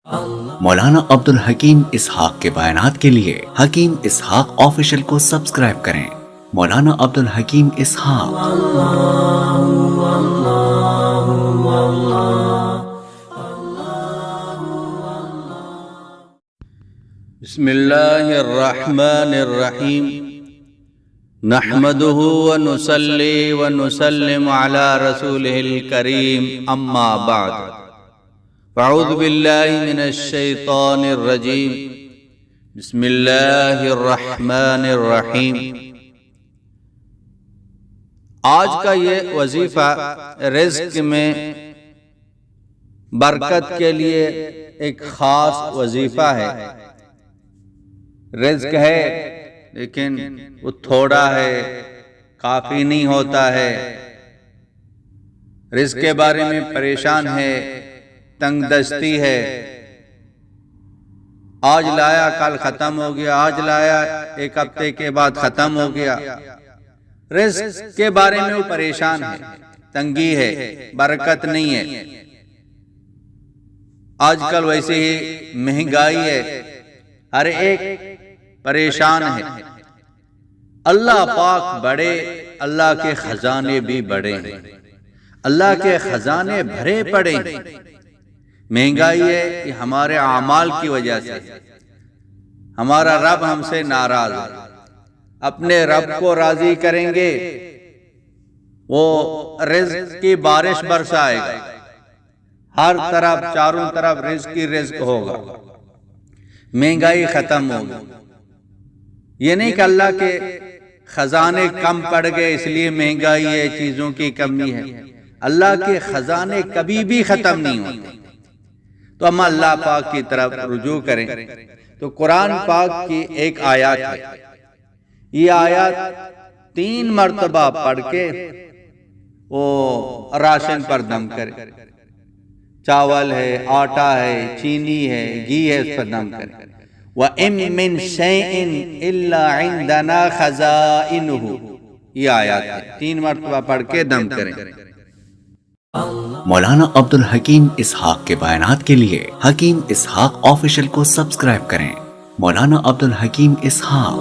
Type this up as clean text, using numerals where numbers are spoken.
مولانا عبدالحکیم اسحاق کے بیانات کے لیے حکیم اسحاق آفیشل کو سبسکرائب کریں۔ مولانا عبدالحکیم اسحاق۔ بسم اللہ الرحمن الرحیم نحمده ونصلی ونسلم علی رسولہ الکریم اما بعد اعوذ باللہ من الشیطان الرجیم بسم اللہ الرحمن الرحیم۔ آج کا یہ وظیفہ رزق میں برکت کے لیے ایک خاص وظیفہ ہے۔ رزق ہے لیکن وہ تھوڑا ہے، کافی نہیں ہوتا ہے، رزق کے بارے میں پریشان ہے، تنگ دستی ہے، آج لایا کل ختم ہو گیا، آج لایا ایک ہفتے کے بعد ختم ہو گیا۔ رزق کے بارے میں وہ پریشان ہے، تنگی ہے، برکت نہیں ہے۔ آج کل ویسے ہی مہنگائی ہے، ہر ایک پریشان ہے۔ اللہ پاک بڑے، اللہ کے خزانے بھی بڑے ہیں، اللہ کے خزانے بھرے پڑے ہیں۔ مہنگائی ہے کہ ہمارے اعمال کی وجہ سے، ہمارا رب ہم سے ناراض ہے۔ اپنے رب کو راضی کریں گے وہ رزق کی بارش برسائے گا، ہر طرف چاروں طرف رزق کی رزق ہوگا، مہنگائی ختم ہوگی۔ یہ نہیں کہ اللہ کے خزانے کم پڑ گئے اس لیے مہنگائی ہے، چیزوں کی کمی ہے۔ اللہ کے خزانے کبھی بھی ختم نہیں ہوتے۔ تو ہم اللہ پاک کی طرف رجوع کریں تو قرآن پاک کی ایک آیات ہے، یہ آیات 3 مرتبہ پڑھ کے وہ راشن پر دم کرے، چاول ہے، آٹا ہے، چینی ہے، گھی ہے، اس پر دم کرے۔ وَإِن مِّن شَيْءٍ إِلَّا عِندَنَا خَزَائِنُهُ، یہ آیات ہے، 3 مرتبہ پڑھ کے دم کریں۔ مولانا عبدالحکیم اسحاق کے بیانات کے لیے حکیم اسحاق آفیشل کو سبسکرائب کریں۔ مولانا عبدالحکیم اسحاق۔